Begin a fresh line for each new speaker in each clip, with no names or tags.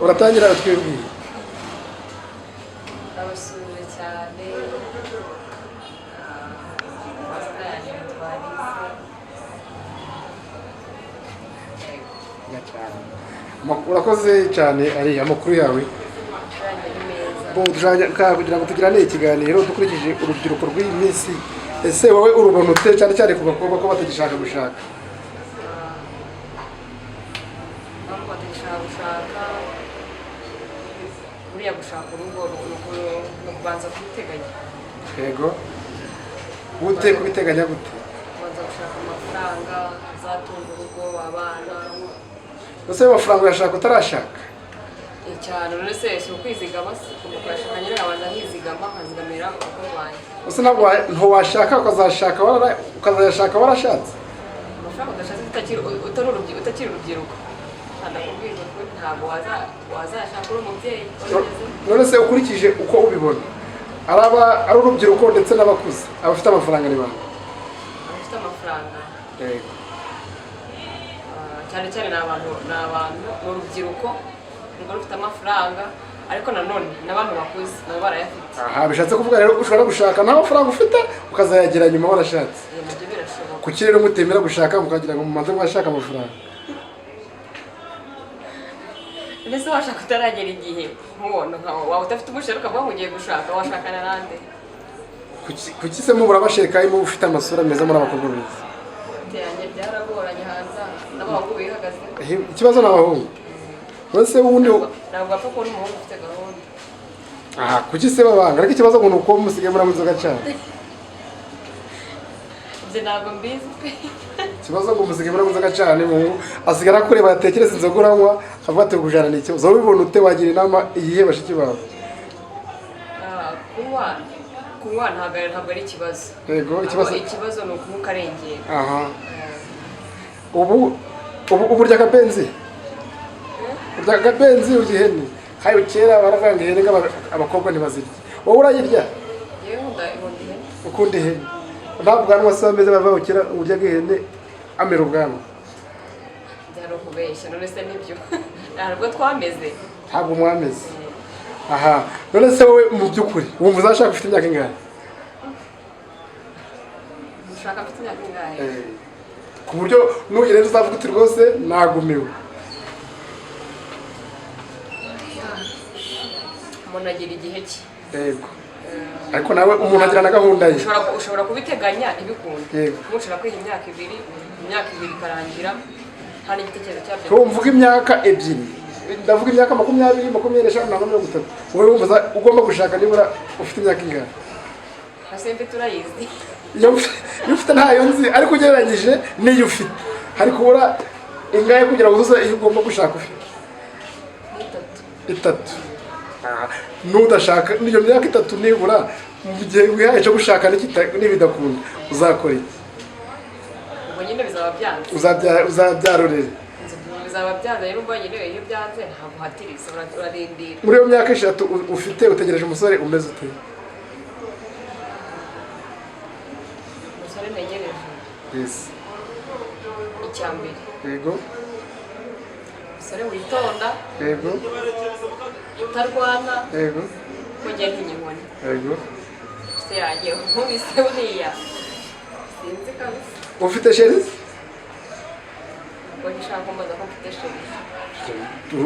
uratangira twebwe
abasuye cyane
urakoze cyane ari amakuru yawe kugira ngo tugirane ikiganiro dukurikije urubyiruko rw'iyi minsi. Ese wowe urubona ute cyane cyane ku bakobwa ko batagishaka gushaka?
buriya gushaka urugo ni ukubanza kubiteganya.
Yego, gute kubiteganya gute?
kubanza gushaka amafaranga azatunga urugo, abana.
Ese ayo mafaranga uyashaka utarashaka?
Cyane none se si ukwizigama se ukashaka nyine abanza nkizigama nkazigamira urugo rwanjye.
Ese ntabwo washaka ukazayashaka warashatse?
Amafaranga udashatse utakiri urubyiruko ndakubwira ko ntabwo wazashaka uri umubyeyi.
None se ukurikije uko ubibona ari urubyiruko ndetse n'abakuze abafite amafaranga ni bande?
Abafite amafaranga
yego
cyane cyane ni urubyiruko nubwo rufite amafaranga ariko nanone n'abantu bakuze nabo barayafite.
Aha bishatse kuvuga rero ushobora gushaka nta mafaranga ufite ukazayagira nyuma warashatse.
Nabyo birashoboka.
Kuki rero mutemera gushaka mukagira ngo mumanze mwashaka amafaranga?
Ndetse washaka utaragera igihe nk'ubona waba udafite umushere ukaba wahugiye gushaka washakana nande?
Kuki se mubura basheka iyo ufite amasura meza muri abakobwa beza?
Yanjye byaragoranye hanze n'abahungu bihagaze.
Ikibazo n'abahungu. Nose ubundi
ntabwo apfa kubona umuhungu ufite gahunda.
Aha kuki se babanga? Ariko ikibazo ngo nuko musigaye muri amuzoga cyane.
Ibyo ntabwo mbizi pe.
Ikibazo ngo musigaye muri amuzoga cyane mu asigara kureba yatekereza inzoga uranywa avuga ati kujana ni ikibazo. Ubibona ute wagira inama iyihe bashiki bawe?
Kunywa ntabwo ari ikibazo.
Yego
ikibazo ni ukunywa arengera.
Aha. Ubu urya akabenzi? Urya akabenzi ugihene? Hayo kera baravanga ihene abakobwa ntibazirya. Wowe urayirya?
Yewe nkunda ihene.
Ukunda ihene? Ntabwo bwanwa se bameze bava kera urya ihene amera ubwanwa.
Byari ukubeshya none se nibyo. Ntabwo twameze.
Ntabwo mwameze. Aha, none se wowe mu by'ukuri wumva uzashaka ufite imyaka ingahe?
Ushaka ufite imyaka ingahe?
Ku buryo nugera uzavuga uti rwose nagumiwe.
Umuntu agira igihe cye.
Yego. Ariko nawe umuntu agira na gahunda ye.
Ushobora kubiteganya ntibikunde.
Yego.
Ushobora kwiha imyaka ibiri ikarangira nta n'igitekerezo cyabyo.
Ko mvuga imyaka ebyiri. Ndavuga imyaka 20, 25 na 30. Wowe wumva ugomba gushaka nibura ufite imyaka ingahe?
Hase mfite urayizi.
Iyo ufite ntayo nzi ariko ugereranyije niyo ufite. Hari kubura ingahe kugira ngo uzuze iyo ugomba gushaka ufite? 3. Nudashaka niyo myaka 3 nibura mu gihe wihaye cyo gushaka n'ibidakunda uzakora iki?
Ubwo nyine bizaba byanze.
Uzabyarorera.
Bizaba byanze rero ubwo nyine iyo byanze ntabwo hatiriza urarindira.
Muri iyo myaka 3 ufite utegereje umusore umeze ute?
Umusore ntegereje.
Yes.
Icyambere.
Yego.
Umusore witonda.
Yego.
Utarwana.
Yego.
Kongera ntinyibone.
Yego.
Se yagiye nkubise buriya. Sinzi kabisa.
Ufite sherizi?
Ngo nshaka mbaza ko mfite sherizi.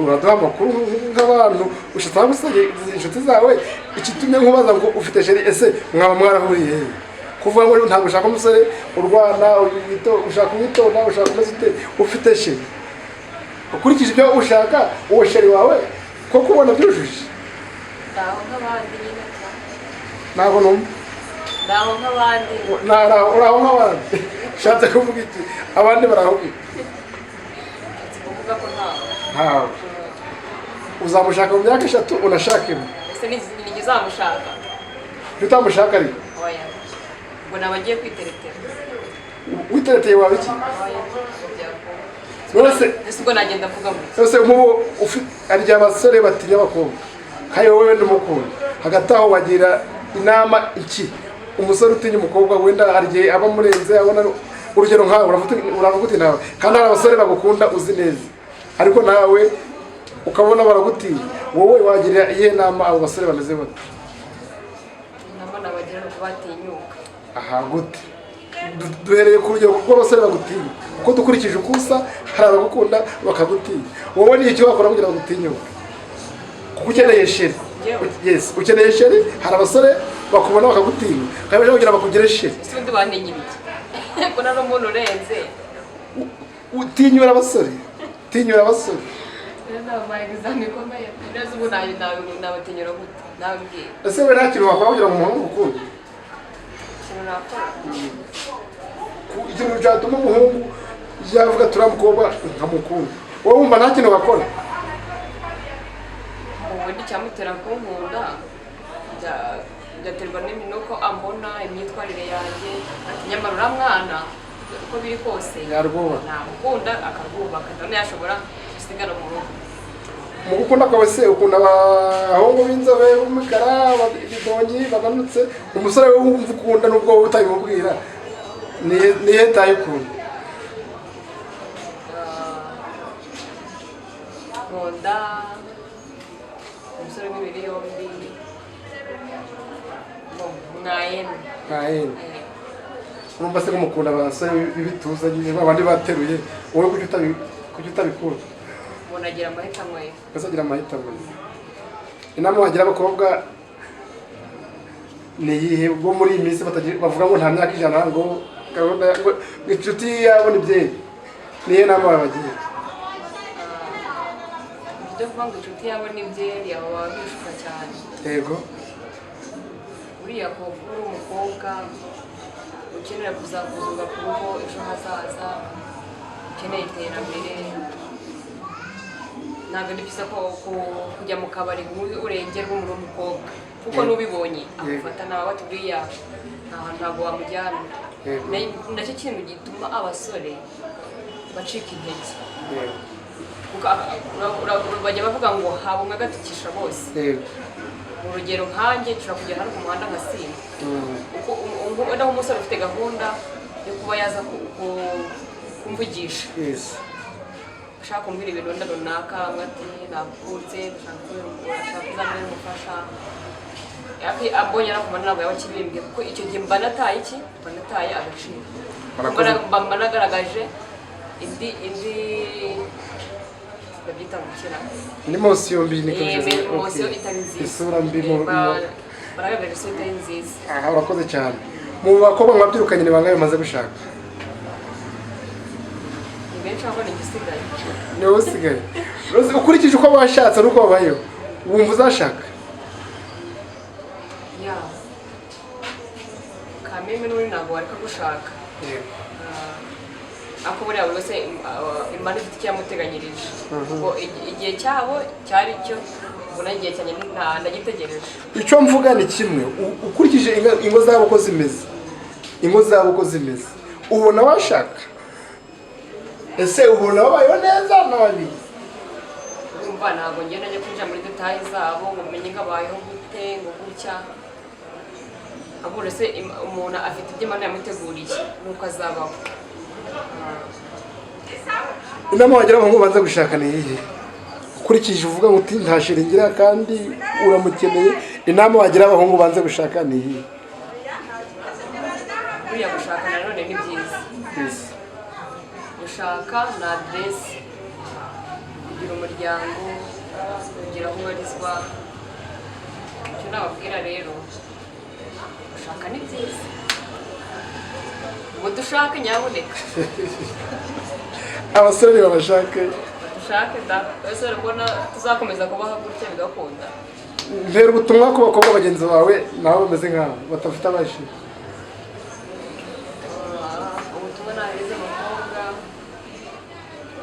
Uraduha amakuru nk'abantu ushaka gusanga inshuti zawe ikitumye nkubaza ngo ufite sheri ese mwaba mwarahuriye he? Kuvuga ngo ntabwo ushaka umusore urwana ushaka witonda ushaka umeze ute ufite sheri. Ukurikije ibyo ushaka uwo sheri wawe ko kubona byujuje.
Ndaho nk'abandi nyine.
Ntabwo numva.
Ndaho nk'abandi.
Uraho nk'abandi. Shatse kuvuga iki? Abandi barahuye.
Kuvuga ko
ntawe. Uzamushaka mu myaka 3 unashaka imwe.
Ese ni uzamushaka?
Utamushaka ariko?
Oya. Ngo nabagiye kwiteretera.
Witereteye wawe iki?
Oya. Ese ubwo nagenda mvuga ngo.
Ese umubo arya abasore batinya abakobwa. Hayo wowe n'umukunda. Hagati aho wagira inama iki? Umusore utinya umukobwa wenda arye aba murenze abona urugero nkawe uravuga uti nawe kandi hari abasore bagukunda uzi neza. Ariko nawe ukabona baragutinya, wowe wagirira iyihe nama abo basore bameze bate?
inama nabagira nuko batinyuka.
Aha gute? Duhereye ku rugero rw'abasore bagutinya, kuko dukurikije uko usa hari abagukunda bakagutinya. Wowe ni icyo wakora kugira ngo utinyuke? Kuko ukeneye sheri. Yes, ukeneye sheri, hari abasore bakubona bakagutinya kandi kugira bakugire sheri.
Usundi bantinya ibiki? Ko nari umuntu urenze.
Utinyura abasore, tinyura abasore.
Nta exam ikomeye. Neza ubu nabatinyura gute? Nababwira.
Ese we nta kintu wakora kugira ngo umuhungu ukunde?
Ikintu nakora?
Ikintu cyatuma umuhungu yavuga turamukobwa nkamukunda. Wowe wumva nta kintu wakora?
Ubundi cyamutera kunkunda byaterwa n'uko ambona imyitwarire yanjye, ati nyamara uriya mwana uko biri kose
yarwubaka,
namukunda akarwubaka, none yashobora gusigara mu rugo.
Mu gukunda kwawe se ukunda abahungu b'inzobe b'umukara ibidongi baganutse, umusore we wumva ukunda nubwo wowe utabimubwira nihe taye ukunda?
Nkunda umusore w'imibiri yombi
mwayene. Urumva se kumukunda abasore b'ibituza nyine babandi bateruye, wowe kuki utabikunda?
umuntu agira amahitamo ye.
Ese agira amahitamo ye. Inama wagira abakobwa ni iyihe bo muri iyi minsi bavuga ngo nta myaka ijana ngo gahunda ngo inshuti yabo ni byeri? Niyo nama wabagira?
Ibyo kuvuga ngo inshuti yabo ni byeri abo baba bishuka cyane.
Yego.
Uriya uri umukobwa ukenera kuzakuzurwa ku rugo ejo hazaza, ukeneye iterambere, ntabwo ni byiza ko kujya mu kabari urengerwa umuntu w'umukobwa, kuko n'ubibonye agufata nawe watubwiye ntabwo wamujyana. Nacyo kintu gituma abasore bacika intege, bajya bavuga ngo haba umwe agatukisha bose. Mu rugero nkanjye nshobora kujya hano ku muhanda nkasimba, naho umusore ufite gahunda yo kuba yaza kumvugisha, ashaka kumbwira ibintu runaka, ati nakutse ndashaka kuzamura umufasha, ambonye nakumva ntabwo yaba akibimbye, kuko icyo gihe mba nataye iki? Mba nataye agaciro, mba nagaragaje indi babyita gukira
ni mosiyo mbi, ni
mosiyo itari nziza,
isura mbi
baragaragaje isura itari nziza.
Aha urakoze cyane. Mu bakobwa mwabyirukanye ni bangahe bamaze gushaka?
Ni benshi ahubwo ni igisigaye.
Ni wowe usigaye? Ukurikije uko washatse n'uko wabayeho wumva uzashaka?
Ya kameme n'uri ntabwo wareka gushaka, ako buriya buri wese Imana ifite icyo yamuteganyirije, ngo igihe cyabo cyari cyo, ubwo n'igihe cyanjye ndagitegereje. Icyo
mvuga ni kimwe, ukurikije ingo zabo uko zimeze, ubona washaka? Ese ubona babayeho neza nabi?
Urumva ntabwo ngenda njya kwinjira muri detaye zabo ngo umenye ngo abayeho gute ngo gutya, ahubwo ese umuntu afite ibyo Imana yamuteguriye nuko azabaho.
Inama wagira abahungu banza gushaka ni iyihe? Ukurikije uvuga ngo uti nta sheri ngira kandi uramukeneye, inama wagira abahungu banza gushaka ni iyihe?
Buriya gushaka nanone ni byiza. Gushaka na aderesi, kugira umuryango, kugira aho ubarizwa, icyo nababwira rero, gushaka ni byiza. Ngo dushake nyaboneka.
Abasore ntibabashake.
Dushake da, abasore mbona tuzakomeza kubaha gutya bigakunda.
Mpera ubutumwa ku bakobwa bagenzi bawe nabo bameze nk'abo batafite abashi.
Ubutumwa nahereza umukobwa,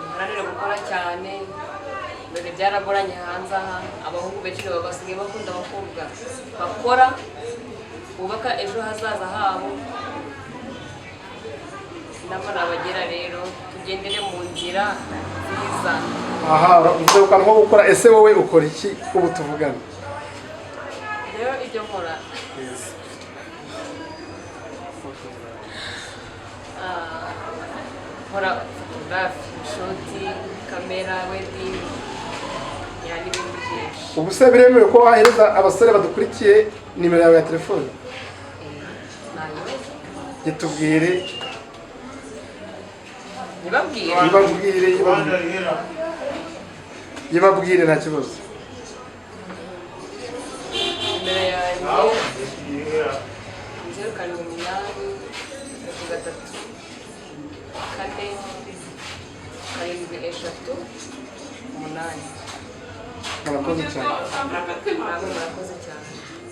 uharanire gukora cyane, dore byaragoranye hanze aha, abahungu benshi basigaye bakunda abakobwa bakora, bubaka ejo hazaza habo. Inama nabagira rero, tugendere mu nzira nziza.
Aha, uvuga nko gukora. Ese wowe ukora iki ubu tuvugana?
Rero ibyo nkora, nkora photography, shoti, kamera, wedding, byinshi.
ubu se biremewe ko wahereza abasore badukurikiye nimero yawe ya telefone? Yitubwire. Yibabwire nta kibazo.
Nimero yanjye 078
Murakoze cyane.
Murakoze cyane.